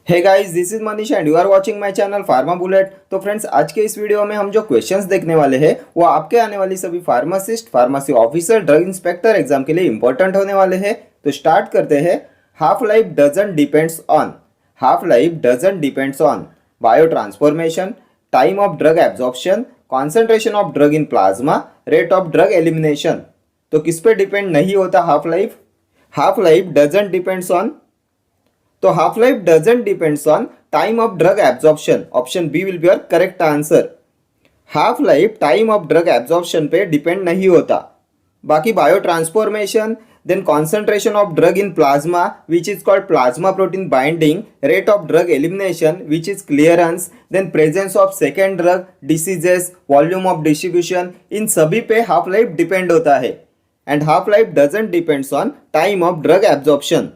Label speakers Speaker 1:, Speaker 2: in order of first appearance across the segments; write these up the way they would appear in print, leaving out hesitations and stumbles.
Speaker 1: Hey guys, this is Manish and you are watching my channel pharma bullet. तो friends, आज के इस video में हम जो क्वेश्चंस देखने वाले हैं वो आपके आने वाली सभी pharmacist, pharmacy officer, drug inspector exam के लिए इंपॉर्टेंट होने वाले हैं। तो स्टार्ट करते हैं। Half life doesn't depends on biotransformation, time of drug absorption, concentration of drug in plasma, rate of drug elimination. तो किस पे डिपेंड नहीं होता half life? Half life doesn't depends on, तो half life doesn't depends on time of drug absorption. Option B will be your correct answer. Half life time of drug absorption पे depend नहीं होता। बाकी biotransformation, then concentration of drug in plasma which is called plasma protein binding, rate of drug elimination which is clearance, then presence of second drug, diseases, volume of distribution, इन सभी पे half life depend होता है। And half life doesn't depends on time of drug absorption.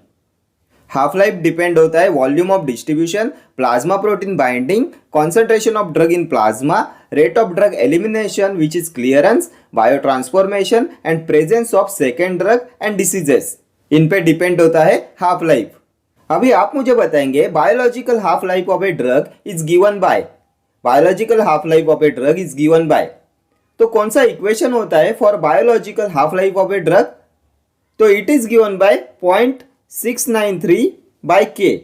Speaker 1: Half life depend होता है volume of distribution, plasma protein binding, concentration of drug in plasma, rate of drug elimination which is clearance, biotransformation and presence of second drug and diseases. इन पे depend होता है half life. अभी आप मुझे बताएंगे biological half life of a drug is given by, biological half life of a drug is given by. तो कौन सा इक्वेशन होता है for biological half life of a drug? तो it is given by 0.693 by K,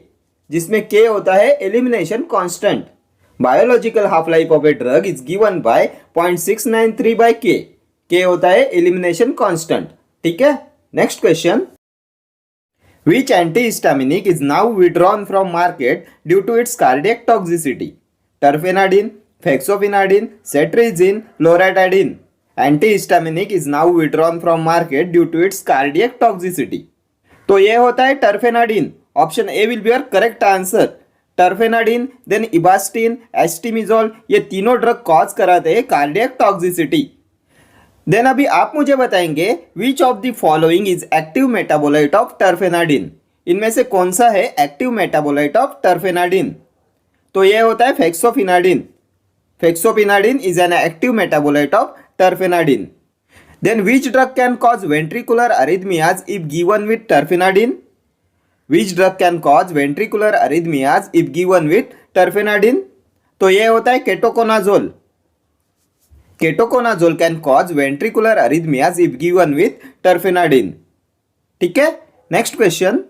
Speaker 1: जिसमें K होता है elimination constant. Biological half life of a drug is given by 0.693 by K होता है एलिमिनेशन कांस्टेंट। ठीक है, next question. Which antihistaminic is now withdrawn from market due to its cardiac toxicity? Terfenadine, fexofenadine, cetirizine, loratadine. Antihistaminic is now withdrawn from market due to its cardiac toxicity. तो ये होता है terfenadine. Option A will be your correct answer. Terfenadine, then ebastine, astemizole, ये तीनों drug cause कराते हैं cardiac toxicity. Then अभी आप मुझे बताएंगे which of the following is active metabolite of terfenadine? इनमें से कौन सा है एक्टिव मेटाबोलाइट ऑफ टर्फेनाडिन? तो ये होता है fexofenadine. Fexofenadine is an active metabolite of terfenadine. Then which drug can cause ventricular arrhythmias if given with terfenadine? Which drug can cause ventricular arrhythmias if given with terfenadine? तो ये होता है ketoconazole. Ketoconazole can cause ventricular arrhythmias if given with terfenadine। ठीक है, next question.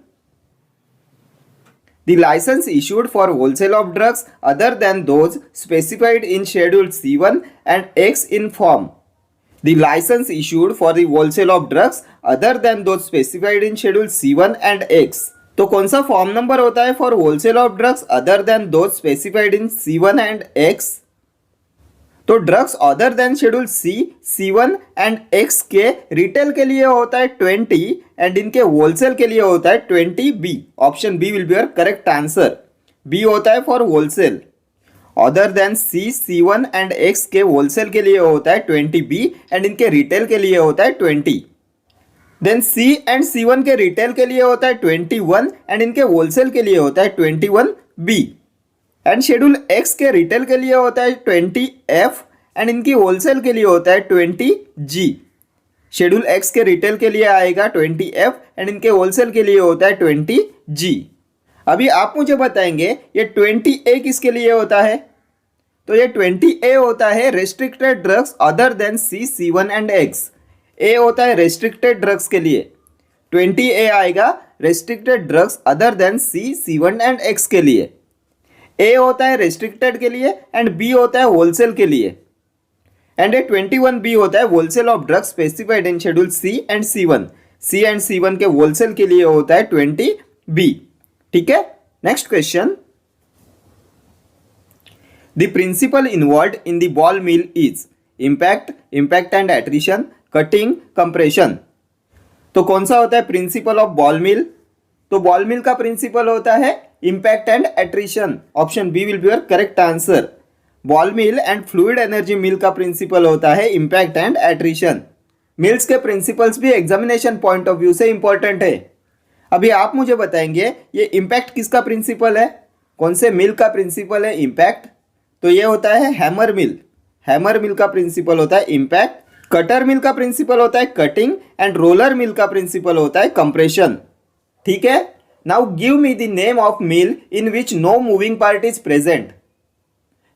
Speaker 1: The license issued for wholesale of drugs other than those specified in Schedule C1 and X in form. The license issued for the wholesale of drugs other than those specified in Schedule C1 and X. तो कौन सा form number होता है for wholesale of drugs other than those specified in C1 and X? तो drugs other than schedule C1 and X के retail के लिए होता है 20 एंड इनके होलसेल के लिए होता है 20B। Option B will be your correct answer. B होता है for wholesale. Other than C1 and X के होलसेल के लिए होता है 20B एंड इनके रिटेल के लिए होता है 20। देन C एंड C1 के रिटेल के लिए होता है 21 एंड इनके होलसेल के लिए होता है 21B। एंड शेड्यूल X के रिटेल के लिए होता है 20F एंड इनकी होलसेल के लिए होता है 20G। शेड्यूल X के रिटेल के लिए आएगा 20F एंड इनके होलसेल के लिए होता है 20G। अभी आप मुझे बताएंगे ये 20A किसके लिए होता है? तो ये 20A होता है restricted drugs other than C1 and X। A होता है रेस्ट्रिक्टेड ड्रग्स के लिए, 20A आएगा restricted drugs other than C1 and X के लिए। A होता है रेस्ट्रिक्टेड के लिए एंड B होता है होलसेल के लिए। एंड ये 21B होता है wholesale of drugs specified in schedule C and C1। C and C1 के होलसेल के लिए होता है 20B। ठीक है, next question. The principle involved in the ball mill is impact and attrition, cutting, compression. तो कौन सा होता है प्रिंसिपल ऑफ बॉल मिल? तो बॉल मिल का प्रिंसिपल होता है impact and attrition. Option B will be your correct answer. Ball mill and fluid energy mill का प्रिंसिपल होता है इम्पैक्ट एंड एट्रिशन। मिल्स के प्रिंसिपल्स भी एग्जामिनेशन पॉइंट ऑफ व्यू से इंपॉर्टेंट है। अभी आप मुझे बताएंगे ये इम्पैक्ट किसका प्रिंसिपल है? कौन से मिल का प्रिंसिपल है इम्पैक्ट? तो ये होता है हैमर मिल। हैमर मिल का प्रिंसिपल होता है इम्पैक्ट। कटर मिल का प्रिंसिपल होता है कटिंग एंड रोलर मिल का प्रिंसिपल होता है कंप्रेशन। ठीक है, now give me the name of mill in which no moving part is present.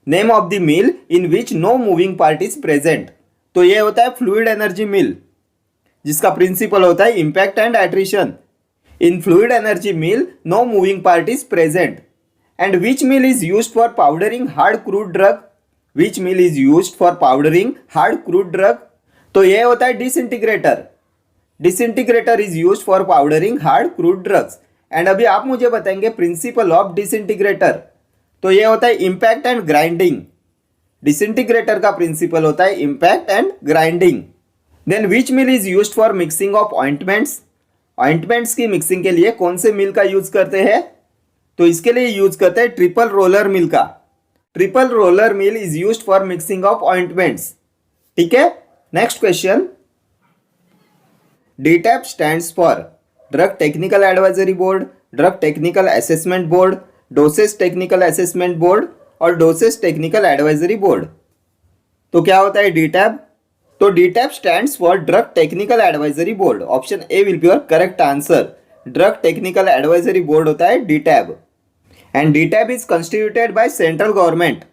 Speaker 1: Name of the mill in which no moving part is present. तो ये होता है fluid energy मिल, जिसका प्रिंसिपल होता है impact and attrition. In fluid energy mill no moving part is present. And which mill is used for powdering hard crude drug. Which mill is used for powdering hard crude drug. तो ये होता है disintegrator. Disintegrator is used for powdering hard crude drugs. And अभी आप मुझे बताएंगे principle of disintegrator. तो ये होता है इम्पैक्ट एंड ग्राइंडिंग। डिसइंटीग्रेटर का प्रिंसिपल होता है impact and grinding. Then which mill is used for mixing of ointments. Ointments की मिक्सिंग के लिए कौन से मिल का यूज करते हैं? तो इसके लिए यूज करते हैं ट्रिपल रोलर मिल का। Triple roller mill is used for mixing of ointments. ठीक है, next question. DTAB stands for drug technical advisory board, drug technical assessment board, dosage technical assessment board और डोसेज टेक्निकल एडवाइजरी बोर्ड। तो क्या होता है DTAB? तो DTAB stands for drug technical advisory board. Option A will be your correct answer. Drug technical advisory board होता है DTAB। And DTAB is constituted by central government.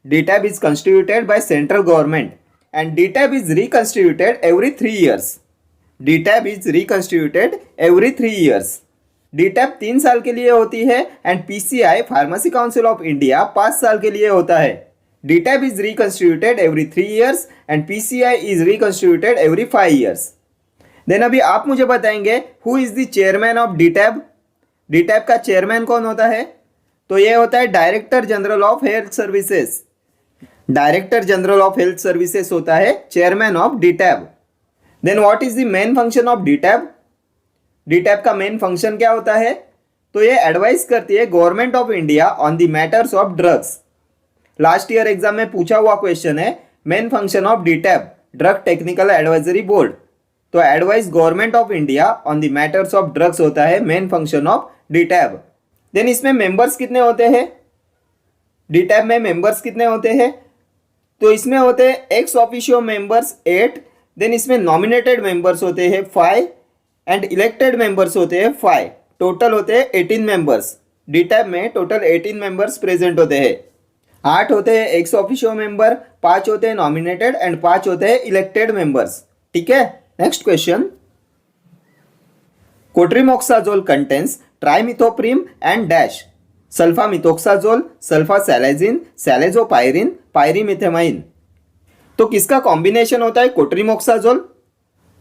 Speaker 1: DTAB is constituted by central government and DTAB is reconstituted every 3 years. DTAB is reconstituted every 3 years. DTAB 3 साल के लिए होती है and PCI pharmacy council of India 5 साल के लिए होता है। DTAB is reconstituted every 3 years and PCI is reconstituted every 5 years. Then अभी आप मुझे बताएंगे who is the chairman of DTAB। DTAB का चेयरमैन कौन होता है? तो ये होता है director general of health services. Director general of health services होता है chairman of DTAB। Then what is the main function of DTAB? DTAB का मेन फंक्शन क्या होता है? तो ये एडवाइस करती है government of India on the matters of drugs. Last year exam में पूछा हुआ क्वेश्चन है main function of DTAB, drug technical advisory board. तो advise government of India on the matters of drugs होता है main function of DTAB। Then इसमें members कितने होते हैं? DTAB में मेंबर्स कितने होते हैं? तो इसमें होते हैं एक्स ऑफिशियो मेंबर्स 8, देन इसमें नॉमिनेटेड मेंबर्स होते हैं 5 एंड इलेक्टेड मेंबर्स होते हैं 5। टोटल होते हैं 18 मेंबर्स। DTAB में टोटल 18 मेंबर्स प्रेजेंट होते हैं। 8 होते हैं एक्स ऑफिशियो मेंबर, 5 होते हैं नॉमिनेटेड एंड 5 होते हैं इलेक्टेड मेंबर्स। ठीक है, next question. Cotrimoxazole contains trimethoprim and dash sulfamethoxazole, sulfasalazine, salazopyrin, pyrimethamine. तो किसका कॉम्बिनेशन होता है कोट्रिमोक्साजोल?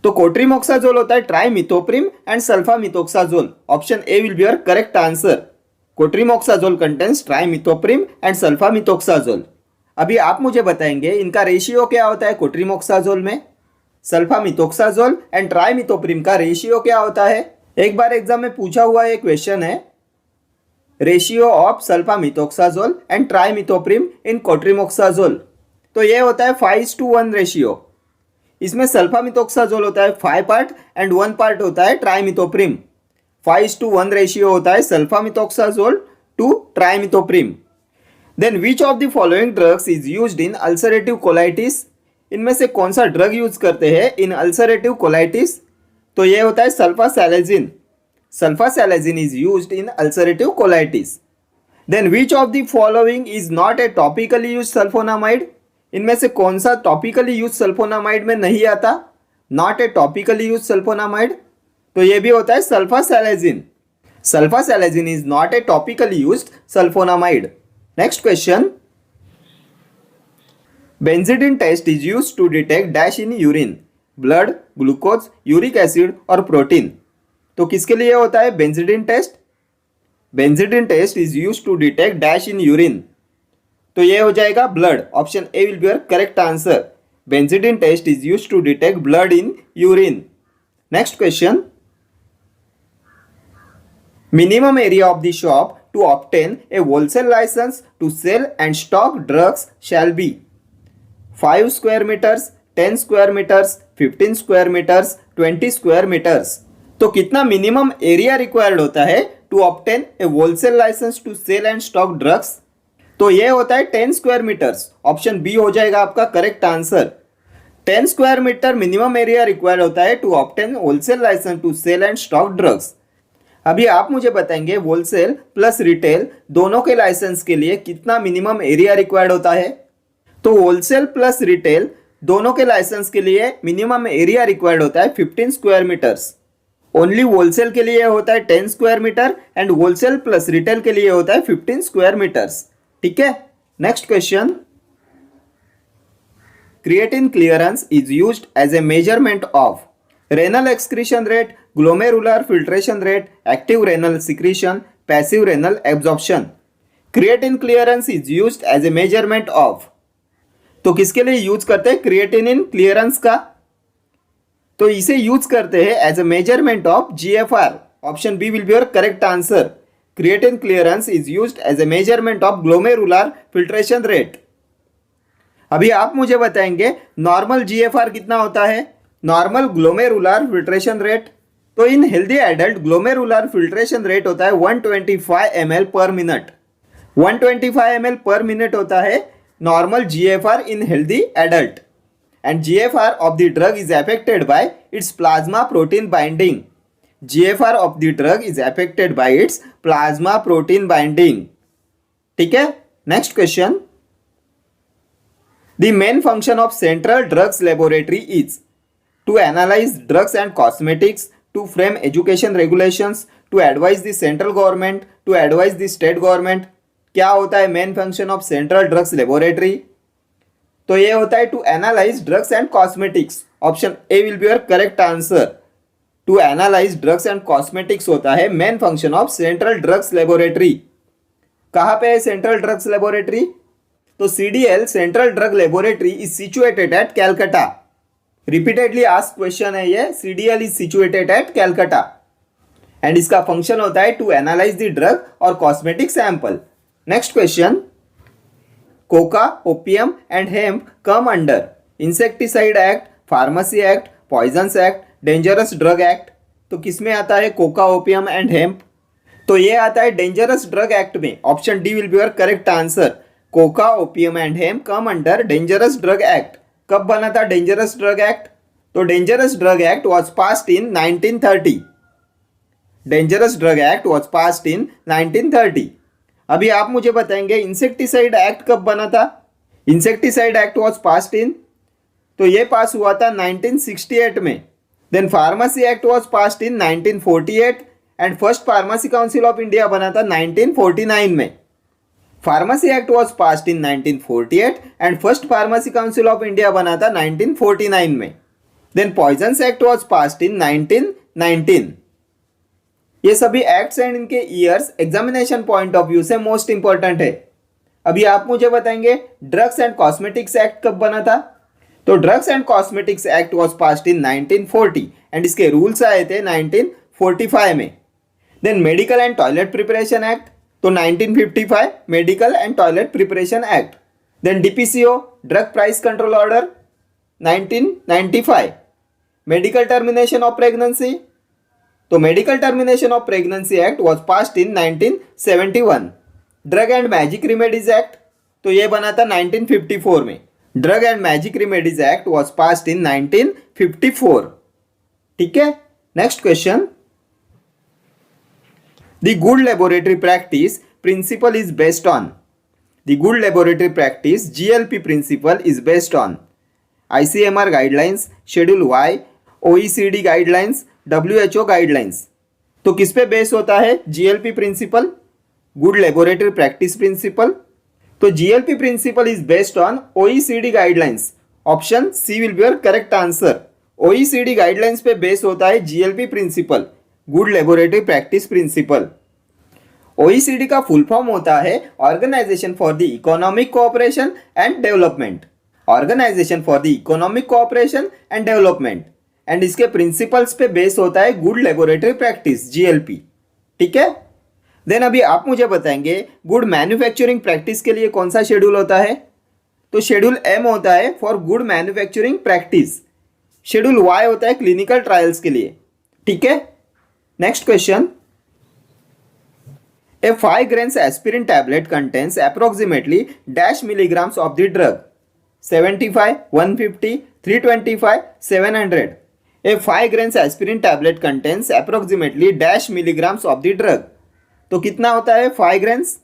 Speaker 1: तो कोट्रिमोक्साजोल होता है trimethoprim and sulfamethoxazole. Option A will be your correct answer. Cotrimoxazole contains trimethoprim and sulfamethoxazole. अभी आप मुझे बताएंगे इनका रेशियो क्या होता है कोट्रिमोक्साजोल में? सल्फामिथोक्साजोल एंड ट्राइमिथोप्रिम का रेशियो क्या होता है? एक बार एग्जाम में पूछा हुआ एक क्वेश्चन है, रेशियो ऑफ सल्फामिथोक्साजोल एंड ट्राइमिथोप्रिम इन कोट्रिमोक्साजोल। तो ये होता है 5:1 रेशियो। इसमें सल्फामिथोक्साजोल होता है 5 पार्ट एंड 1 पार्ट होता है ट्राइमिथोप्रिम। 5:1 रेशियो होता है sulfamethoxazole to trimethoprim. Then which of the following drugs is used in ulcerative colitis? इनमें से कौन सा ड्रग यूज करते हैं इन अल्सरेटिव कोलाइटिस? तो ये होता है सल्फासैलाजिन। सल्फासैलाजिन is used in ulcerative colitis. Then which of the following is not a topically use sulfonamide? इनमें से कौन सा टॉपिकली यूज सल्फोनामाइड में नहीं आता? Not a topically use sulphonamide. तो ये भी होता है सल्फासैलाजिन। सल्फासैलाजिन is not a topically used sulphonamide. Next question. Benzidine test is used to detect dash in urine, blood, glucose, uric acid और प्रोटीन। तो किसके लिए होता है benzidine test? Benzidine test is used to detect dash in urine. तो ये हो जाएगा blood. Option A will be your correct answer. Benzidine test is used to detect blood in urine. Next question. Minimum area of the shop to obtain a wholesale licence to sell and stock drugs shall be 5 square metres, 10 square metres, 15 square metres, 20 square metres. तो कितना minimum area required होता है to obtain a wholesale licence to sell and stock drugs? तो ये होता है 10 square metres. Option B हो जाएगा आपका correct answer. 10 square metre minimum area required होता है to obtain wholesale licence to sell and stock drugs. अभी आप मुझे बताएंगे होलसेल प्लस रिटेल दोनों के लाइसेंस के लिए कितना मिनिमम एरिया रिक्वायर्ड होता है। तो होलसेल प्लस रिटेल दोनों के लाइसेंस के लिए मिनिमम एरिया रिक्वायर्ड होता है 15 स्क्वायर मीटर्स। ओनली होलसेल के लिए होता है 10 square metre and wholesale plus retail के लिए होता है 15 स्क्वायर मीटर्स। ठीक है, next question. Creatine clearance is used as a measurement of renal excretion rate, glomerular filtration rate, active renal secretion, passive renal absorption. Creatine clearance is used as a measurement of, तो किसके लिए use करते हैं creatinine clearance का? तो इसे use करते हैं as a measurement of GFR. Option B will be your correct answer. Creatine clearance is used as a measurement of glomerular filtration rate. अभी आप मुझे बताएंगे नॉर्मल GFR कितना होता है? नॉर्मल ग्लोमेरुलर फिल्ट्रेशन रेट, तो इन healthy adult glomerular filtration rate होता है 125 ml पर मिनट. 125 ml पर मिनट होता है normal GFR in healthy adult. And GFR of the drug is affected by it's plasma protein binding. GFR of the drug is affected by it's plasma protein binding. ठीक है, next question. The main function of central drugs laboratory is to analyze drugs and cosmetics, to frame education regulations, to advise the central government, to advise the state government. क्या होता है main function of central drugs laboratory? तो ये होता है to analyse drugs and cosmetics. Option A will be your correct answer. To analyse drugs and cosmetics होता है main function of central drugs laboratory. कहाँ पे है सेंट्रल ड्रग्स लेबोरेटरी? तो CDL central drug laboratory is situated at Calcutta. Repeatedly ask question है ये. CDL is situated at Calcutta and इसका function होता है टू एनालाइज द ड्रग और cosmetic sample. Next question. Coca, opium and hemp come under insecticide act, pharmacy act, poisons act, dangerous drug act. तो किसमें आता है कोका, ओपियम एंड हेम्प? तो ये आता है डेंजरस ड्रग एक्ट में. Option D will be your correct answer. Coca, opium and hemp come under dangerous drug act. कब बना था डेंजरस ड्रग एक्ट? तो dangerous drug act was passed in 1930. Dangerous drug act was passed इन 1930. अभी आप मुझे बताएंगे insecticide act कब बना था? Insecticide act was passed in, तो ये पास हुआ था 1968 में. Then pharmacy act was passed in 1948 and first pharmacy council of India बना था 1949 में. Pharmacy act was passed in 1948 and first pharmacy council of India बना था 1949 में. Then poisons act was passed in 1919. ये सभी एक्ट्स एंड इनके years examination point of view से मोस्ट इंपॉर्टेंट है. अभी आप मुझे बताएंगे ड्रग्स एंड कॉस्मेटिक्स एक्ट कब बना था? तो drugs and cosmetics act was passed in 1940 and इसके रूल्स आए थे 1945 में. Then medical and toilet preparation act, तो 1955 medical and toilet preparation act. Then DPCO drug price control order 1995. Medical termination of pregnancy, तो medical termination of pregnancy act was passed in 1971. Drug and magic remedies act, तो ये बना था 1954 में. Drug and magic remedies act was passed इन 1954. ठीक है, next question. The good laboratory practice principle is based on. The good laboratory practice GLP principle is based on ICMR guidelines, Schedule Y, OECD guidelines, WHO guidelines. तो किस पे base होता है GLP principle? Good laboratory practice principle. तो GLP principle is based on OECD guidelines. Option C will be your correct answer. OECD guidelines पे base होता है GLP principle. Good laboratory practice principle. OECD का full form होता है organisation for the economic cooperation and development. Organisation for the economic cooperation and development and इसके principles पे base होता है गुड लेबोरेटरी प्रैक्टिस GLP. ठीक है, देन अभी आप मुझे बताएंगे गुड मैन्युफैक्चरिंग प्रैक्टिस के लिए कौन सा शेड्यूल होता है? तो शेड्यूल M होता है for good manufacturing practice. Schedule Y होता है क्लिनिकल ट्रायल्स के लिए. ठीक है, next question. A 5 grams aspirin tablet contains approximately dash milligrams of the drug. 75, 150, 325, 700. A 5 grains aspirin tablet contains approximately dash milligrams of the drug. तो कितना होता है 5 ग्रेन्स?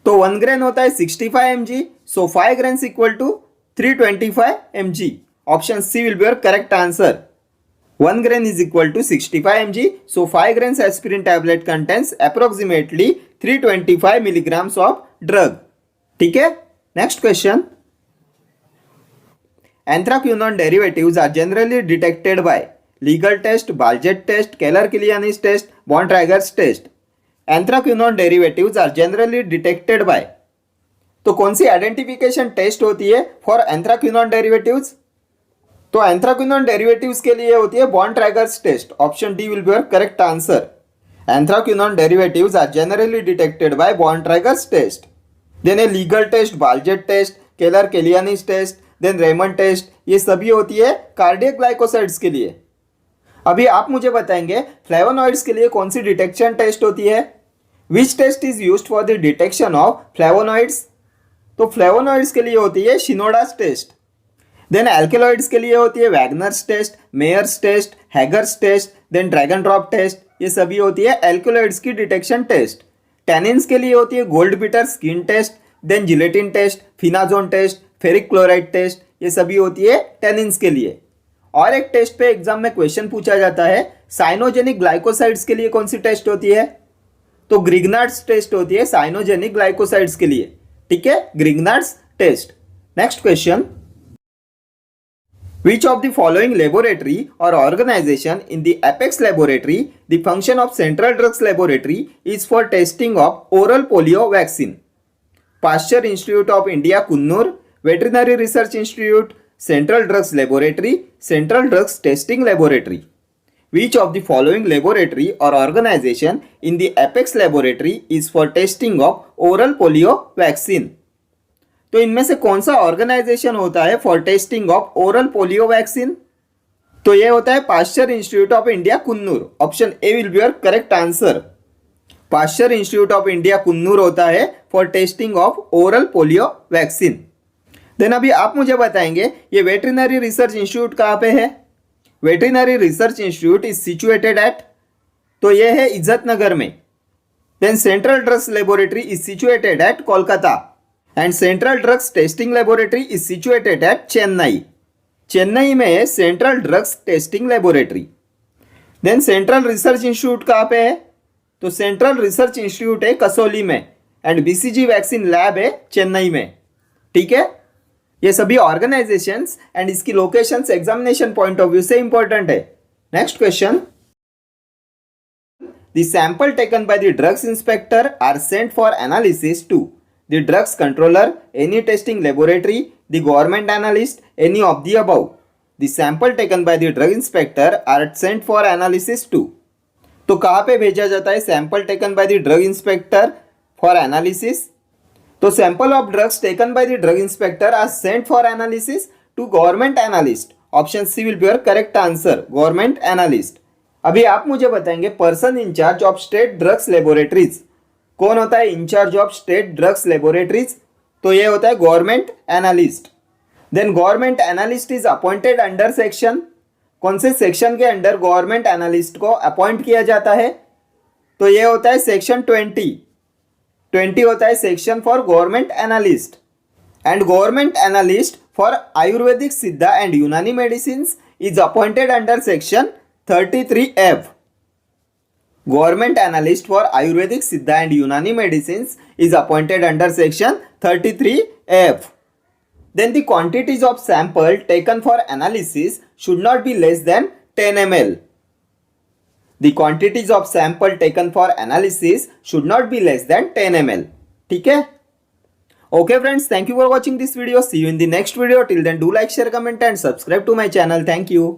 Speaker 1: तो 1 ग्रेन होता है 65 mg, so 5 grains equal to 325 mg। Option C will be your correct answer. 1 grain is equal to 65 mg, so 5 grains aspirin tablet contains approximately 325 milligrams of drug। ठीक है, next question. Anthraquinone derivatives are generally detected by Legal test, Baljet test, Keller Kiliani's test, Borntrager's test. Anthraquinone derivatives are generally detected by, तो कौन सी identification test होती है for anthraquinone derivatives? तो anthraquinone derivatives के लिए होती है Borntrager's test. Option D will be your correct answer. Anthraquinone derivatives are generally detected by Borntrager's test. Then a Legal test, Baljet test, Keller Kiliani's test, then Raymond test, ये सभी होती है cardiac glycosides के लिए। अभी आप मुझे बताएंगे फ्लेवोनॉइड्स के लिए कौन सी डिटेक्शन टेस्ट होती है? Which test is used for the detection of flavonoids? तो फ्लेवोनॉइड्स के लिए होती है शिनोडास टेस्ट। देन एल्केलॉइड्स के लिए होती है Wagner's test, Mayer's test, Hager's test, then dragon drop test, ये सभी होती है एल्केलॉइड्स की डिटेक्शन टेस्ट। टैनिन्स के लिए होती है gold bitter skin test, then gelatin test, phenazone test, ferric chloride test, ये सभी होती है टैनिन्स के लिए। और एक टेस्ट पे एग्जाम में क्वेश्चन पूछा जाता है, साइनोजेनिक ग्लाइकोसाइड्स के लिए कौन सी टेस्ट होती है? तो ग्रिग्नार्ड्स टेस्ट होती है साइनोजेनिक ग्लाइकोसाइड्स के लिए। ठीक है, Grignard's test. Next question. Which of the following laboratory or organization in the Apex laboratory, the function of Central Drugs Laboratory is for testing of oral polio vaccine? Pasteur Institute of India, Kunnur, Veterinary Research Institute, Central Drugs Laboratory, Central Drugs Testing Laboratory. Which of the following laboratory or organization in the Apex laboratory is for testing of oral polio vaccine? तो इनमें से कौन सा organisation होता है for testing of oral polio vaccine? तो ये होता है Pasteur institute of India, Coonoor. Option A will be your correct answer. Pasteur institute of India, Coonoor होता है for testing of oral polio vaccine. Then अभी आप मुझे बताएंगे ये वेटरिनरी रिसर्च इंस्टीट्यूट कहाँ पे है? Veterinary research institute is situated at, तो ये है इज्जत नगर में। Then central drugs laboratory is situated at Kolkata and Central Drugs Testing Laboratory is situated at Chennai. Chennai में है central drugs testing laboratory. Then central research institute कहाँ पे है? तो सेंट्रल रिसर्च इंस्टीट्यूट है कसौली में, एंड बीसीजी वैक्सीन लैब है चेन्नई में। ठीक है, ये सभी ऑर्गेनाइजेशंस एंड इसकी locations examination point of view से इंपॉर्टेंट है। Next question. The sample taken by the drugs inspector are sent for analysis to the drugs controller, any testing laboratory, the government analyst, any of the above. The sample taken by the drug inspector are sent for analysis to. तो कहाँ पे भेजा जाता है sample taken by the drug inspector for analysis? तो sample of drugs taken by the drug inspector are sent for analysis to government analyst. Option C will be your correct answer, government analyst. अभी आप मुझे बताएंगे person in charge of state drugs laboratories. कौन होता है in charge of state drugs laboratories? तो ये होता है government analyst. Then government analyst is appointed under section, कौन से सेक्शन के अंडर गवर्नमेंट एनालिस्ट को अपॉइंट किया जाता है? तो ये होता है सेक्शन 20 होता है section for government analyst. And government analyst for Ayurvedic सिद्धा एंड यूनानी medicine is appointed under section 33F। Government analyst for Ayurvedic Siddha and Unani medicines is appointed under section 33F. Then the quantities of sample taken for analysis should not be less than 10 ml. The quantities of sample taken for analysis should not be less than 10 ml. ठीक है? Okay friends, thank you for watching this video. See you in the next video. Till then, do like, share, comment and subscribe to my channel. Thank you.